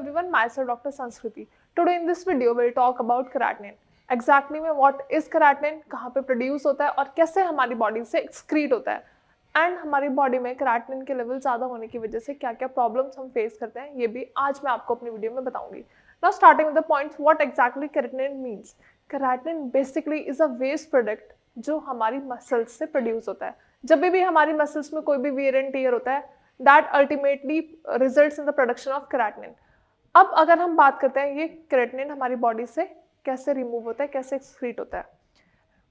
everyone, myself Dr. Sanskriti. Today in this video we'll talk about creatinine. Exactly में what is creatinine, कहाँ पे produce होता है और कैसे हमारी बॉडी से एक्सक्रीट होता है एंड हमारी बॉडी में creatinine के लेवल ज़्यादा होने की वजह से क्या क्या प्रॉब्लम्स हम फेस करते हैं, ये भी आज मैं आपको अपनी वीडियो में बताऊंगी. Now starting with the points, what exactly creatinine means. Creatinine basically is a waste product जो हमारी मसल्स से प्रोड्यूस होता है. जब भी हमारी मसल्स में कोई भी wear and tear होता है, that ultimately results in the production of creatinine. अब अगर हम बात करते हैं ये creatinine हमारी बॉडी से कैसे रिमूव होता है, कैसे एक्सक्रीट होता है.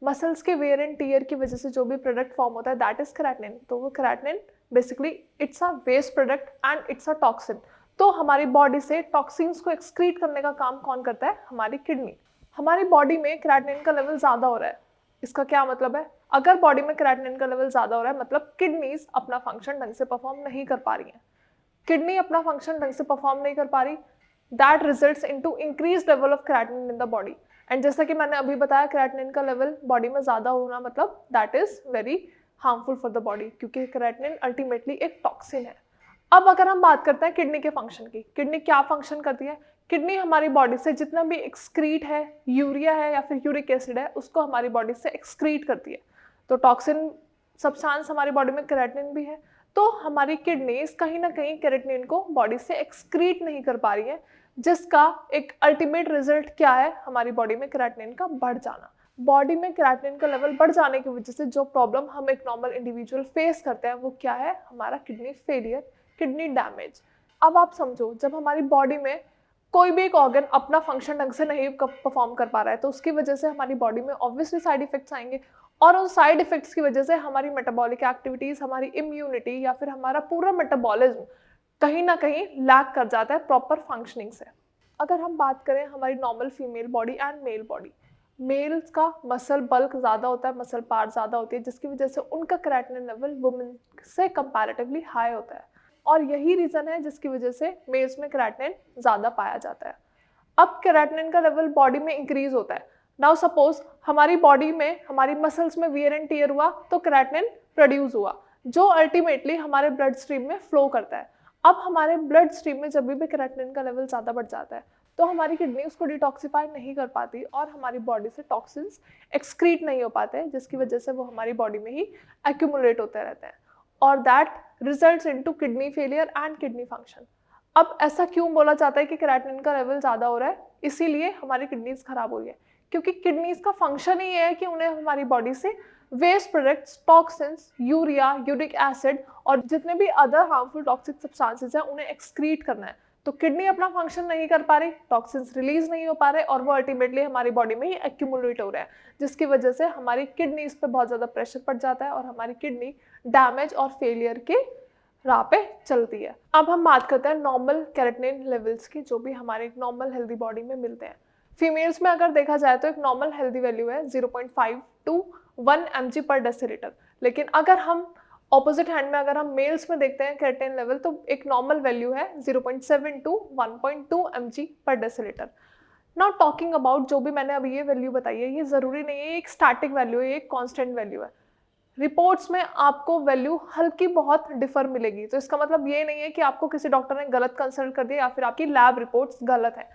मसल्स के वेयर एंड टीयर की वजह से जो भी प्रोडक्ट फॉर्म होता है दैट इज creatinine. तो वो creatinine basically it's a waste product and it's a toxin. तो हमारी बॉडी से टॉक्सिन्स को एक्सक्रीट करने का काम कौन करता है? हमारी किडनी. हमारी बॉडी में creatinine का लेवल ज़्यादा हो रहा है. इसका क्या मतलब है? अगर बॉडी में creatinine का लेवल ज़्यादा हो रहा है मतलब किडनीज अपना फंक्शन ढंग से परफॉर्म नहीं कर पा रही हैं. किडनी अपना फंक्शन ढंग से परफॉर्म नहीं कर पा रही, that results into increased level of creatinine in the body. And जैसा कि मैंने अभी बताया creatinine का लेवल बॉडी में ज़्यादा होना मतलब that is very harmful for the body क्योंकि creatinine अल्टीमेटली एक टॉक्सिन है. अब अगर हम बात करते हैं किडनी के फंक्शन की, किडनी क्या फंक्शन करती है? किडनी हमारी बॉडी से जितना भी एक्सक्रीट है, यूरिया है या फिर यूरिक एसिड है, उसको हमारी बॉडी से एक्सक्रीट करती है. तो टॉक्सिन सब्सटेंस हमारी बॉडी में creatinine भी है. तो हमारी किडनीज कहीं ना कहीं creatinine को बॉडी से एक्सक्रीट नहीं कर पा रही है, जिसका एक अल्टीमेट रिजल्ट क्या है? हमारी बॉडी में creatinine का बढ़ जाना. बॉडी में creatinine का लेवल बढ़ जाने की वजह से जो प्रॉब्लम हम एक नॉर्मल इंडिविजुअल फेस करते हैं वो क्या है? हमारा किडनी फेलियर, किडनी डैमेज. अब आप समझो, जब हमारी बॉडी में कोई भी एक ऑर्गन अपना फंक्शन ढंग से नहीं परफॉर्म कर पा रहा है तो उसकी वजह से हमारी बॉडी में ऑब्वियसली साइड इफेक्ट्स आएंगे और उन साइड इफेक्ट्स की वजह से हमारी मेटाबॉलिक एक्टिविटीज, हमारी इम्यूनिटी या फिर हमारा पूरा मेटाबॉलिज्म कहीं ना कहीं लैक कर जाता है प्रॉपर फंक्शनिंग से. अगर हम बात करें हमारी normal female body and male body, males का मसल बल्क ज़्यादा होता है, मसल पार्ट ज़्यादा होती है, जिसकी वजह से उनका creatinine लेवल वुमेन से कंपैरेटिवली हाई होता है और यही रीज़न है जिसकी वजह से मेल्स में creatinine ज़्यादा पाया जाता है. अब creatinine का लेवल बॉडी में इंक्रीज होता है. नाउ सपोज हमारी बॉडी में, हमारी मसल्स में वियर एंड टियर हुआ तो creatinine प्रोड्यूस हुआ जो अल्टीमेटली हमारे ब्लड स्ट्रीम में फ्लो करता है. अब हमारे ब्लड स्ट्रीम में जब भी creatinine का लेवल ज़्यादा बढ़ जाता है तो हमारी किडनी उसको डिटॉक्सिफाई नहीं कर पाती और हमारी बॉडी से टॉक्सिन्स एक्सक्रीट नहीं हो पाते, जिसकी वजह से वो हमारी बॉडी में ही एक्यूमुलेट होते रहते हैं और that results into kidney failure and kidney function. अब ऐसा क्यों बोला जाता है कि creatinine का लेवल ज़्यादा हो रहा है? इसीलिए हमारी किडनीज खराब हो रही है क्योंकि किडनीज का फंक्शन ही है कि उन्हें हमारी बॉडी से waste products, toxins, urea, uric acid और जितने भी अदर हार्मफुल टॉक्सिक सब्सटेंसेस हैं उन्हें एक्सक्रीट करना है. तो किडनी अपना फंक्शन नहीं कर पा रही, टॉक्सिन्स रिलीज नहीं हो पा रहे और वो अल्टीमेटली हमारी बॉडी में ही एक्यूमुलेट हो रहा है, जिसकी वजह से हमारी किडनीज पे बहुत ज़्यादा प्रेशर पड़ जाता है और हमारी किडनी डैमेज और फेलियर के राह पे चलती है. अब हम बात करते हैं नॉर्मल creatinine लेवल्स की जो भी हमारे नॉर्मल हेल्दी बॉडी में मिलते हैं. फीमेल्स में अगर देखा जाए तो एक नॉर्मल हेल्दी वैल्यू है 0.5 टू 1 mg पर डेसीलीटर. लेकिन अगर हम ऑपोजिट हैंड में अगर हम मेल्स में देखते हैं creatinine लेवल तो एक नॉर्मल वैल्यू है 0.7 टू 1.2 mg पर डेसीलीटर. नाउ टॉकिंग अबाउट जो भी मैंने अभी ये वैल्यू बताई है, ये ज़रूरी नहीं है एक स्टैटिक वैल्यू है, एक कॉन्स्टेंट वैल्यू है. रिपोर्ट्स में आपको वैल्यू हल्की बहुत डिफर मिलेगी, तो इसका मतलब ये नहीं है कि आपको किसी डॉक्टर ने गलत कंसल्ट कर दिया या फिर आपकी लैब रिपोर्ट्स गलत है.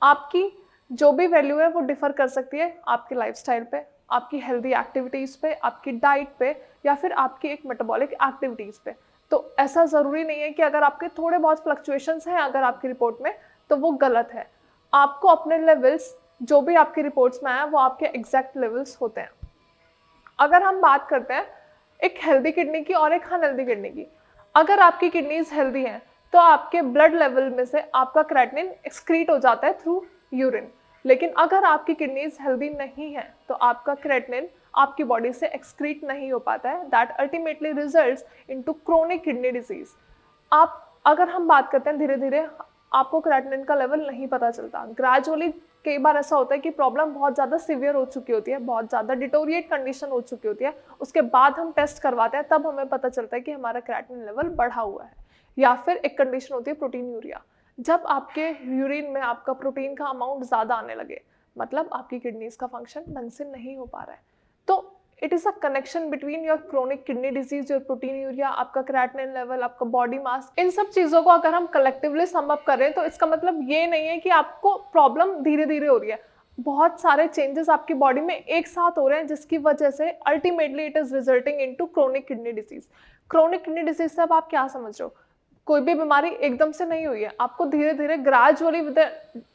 आपकी जो भी वैल्यू है वो डिफर कर सकती है आपके लाइफस्टाइल पे, आपकी हेल्दी एक्टिविटीज़ पे, आपकी डाइट पे या फिर आपकी एक मेटाबॉलिक एक्टिविटीज़ पे. तो ऐसा ज़रूरी नहीं है कि अगर आपके थोड़े बहुत फ्लक्चुएशंस हैं अगर आपकी रिपोर्ट में तो वो गलत है. आपको अपने लेवल्स जो भी आपकी रिपोर्ट्स में आए वो आपके एग्जैक्ट लेवल्स होते हैं. अगर हम बात करते हैं एक हेल्दी किडनी की और एक अनहेल्दी किडनी की, अगर आपकी किडनीज हेल्दी हैं तो आपके ब्लड लेवल में से आपका creatinine एक्सक्रीट हो जाता है थ्रू यूरिन. लेकिन अगर आपकी किडनीज हेल्दी नहीं है तो आपका creatinine आपकी बॉडी से एक्सक्रीट नहीं हो पाता है. That ultimately results into chronic kidney disease. आप अगर हम बात करते हैं धीरे धीरे आपको creatinine का लेवल नहीं पता चलता, ग्रेजुअली कई बार ऐसा होता है कि प्रॉब्लम बहुत ज़्यादा सीवियर हो चुकी होती है, बहुत ज़्यादा डिटोरिएट कंडीशन हो चुकी होती है, उसके बाद हम टेस्ट करवाते हैं तब हमें पता चलता है कि हमारा creatinine लेवल बढ़ा हुआ है. या फिर एक कंडीशन होती है प्रोटीन यूरिया. जब आपके यूरिन में आपका प्रोटीन का अमाउंट ज़्यादा आने लगे मतलब आपकी किडनीज का फंक्शन ढंग से नहीं हो पा रहा है. तो it is a connection between your chronic kidney disease, your proteinuria, आपका क्रेटिनिन लेवल, आपका बॉडी मास। इन सब चीज़ों को अगर हम कलेक्टिवली सम अप करें तो इसका मतलब ये नहीं है कि आपको प्रॉब्लम धीरे धीरे हो रही है। बहुत सारे चेंजेस आपकी बॉडी में एक साथ हो रहे हैं जिसकी वजह से ultimately it is resulting into chronic kidney disease. Chronic kidney disease से अब आप क्या समझ रहे हो? कोई भी बीमारी एकदम से नहीं हुई है, आपको धीरे धीरे gradually with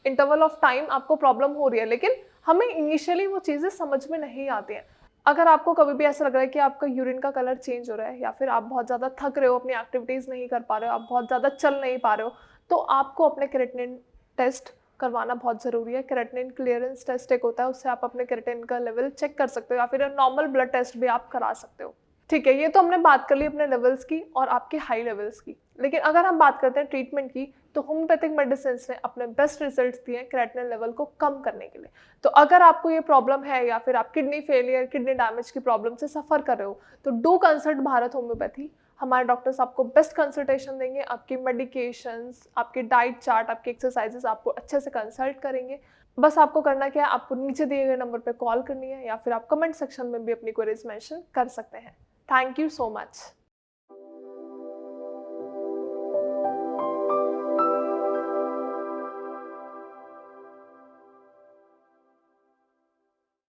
interval of time आपको प्रॉब्लम हो रही है, लेकिन हमें इनिशियली वो चीज़ें समझ में नहीं आती हैं। अगर आपको कभी भी ऐसा लग रहा है कि आपका यूरिन का कलर चेंज हो रहा है या फिर आप बहुत ज़्यादा थक रहे हो, अपनी एक्टिविटीज़ नहीं कर पा रहे हो, आप बहुत ज़्यादा चल नहीं पा रहे हो, तो आपको अपने क्रेटिनिन टेस्ट करवाना बहुत ज़रूरी है। क्रेटिनिन क्लियरेंस टेस्ट एक होता है, उससे आप अपने क्रेटिनिन का लेवल चेक कर सकते हो या फिर नॉर्मल ब्लड टेस्ट भी आप करा सकते हो। ठीक है, ये तो हमने बात कर ली अपने लेवल्स की और आपके हाई लेवल्स की। लेकिन अगर हम बात करते हैं ट्रीटमेंट की, तो होम्योपैथिक मेडिसिन ने अपने बेस्ट रिजल्ट्स दिए हैं क्रेटिनिन लेवल को कम करने के लिए। तो अगर आपको ये प्रॉब्लम है या फिर आप किडनी फेलियर, किडनी डैमेज की प्रॉब्लम से सफ़र कर रहे हो, तो डू कंसल्ट भारत होम्योपैथी। हमारे डॉक्टर्स आपको बेस्ट कंसल्टेशन देंगे, आपकी मेडिकेशंस, आपकी डाइट चार्ट, आपकी एक्सरसाइजेस आपको अच्छे से कंसल्ट करेंगे। बस आपको करना क्या है, आपको नीचे दिए गए नंबर पे कॉल करनी है या फिर आप कमेंट सेक्शन में भी अपनी क्वेरीज मेंशन कर सकते हैं। Thank you so much.